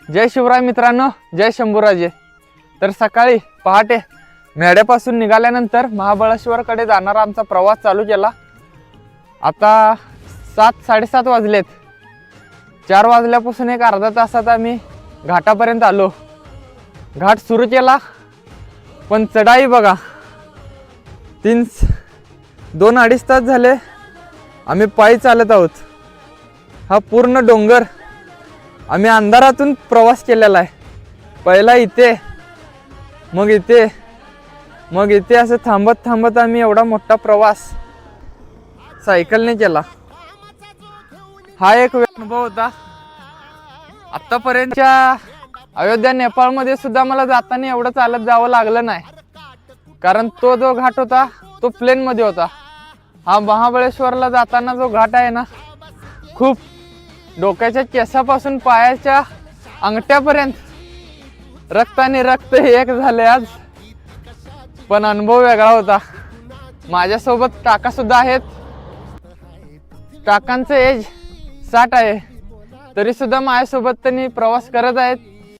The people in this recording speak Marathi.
जय शिवराय मित्रांनो, जय शंभूराजे. तर सकाळी पहाटे मेढ्यापासून निघाल्यानंतर महाबळेश्वरकडे जाणारा आमचा प्रवास चालू केला. आता 7-7:30 वाजलेत. 4 वाजल्यापासून एक अर्धा तासात आम्ही घाटापर्यंत आलो. घाट सुरू केला, पण चढाई बघा 2-2.5 तास झाले आम्ही पायी चालत आहोत. हा पूर्ण डोंगर आम्ही अंधारातून प्रवास केलेला आहे. पहिला इथे, मग इथे, मग इथे असं थांबत थांबत आम्ही एवढा मोठा प्रवास सायकलने केला. हा एक अनुभव होता. आतापर्यंतच्या अयोध्या नेपाळमध्ये सुद्धा मला जाताना एवढं चालत जावं लागलं नाही, कारण तो जो घाट होता तो प्लेन मध्ये होता. हा महाबळेश्वरला जाताना जो घाट आहे ना, खूप डोक्याच्या केसापासून पायाच्या अंगठ्यापर्यंत रक्त आणि रक्त एक झाले आज. पण अनुभव वेगळा होता. माझ्यासोबत काका सुद्धा आहेत. काकांचं एज 60 आहे, तरी सुद्धा माझ्यासोबत त्यांनी प्रवास करत आहेत.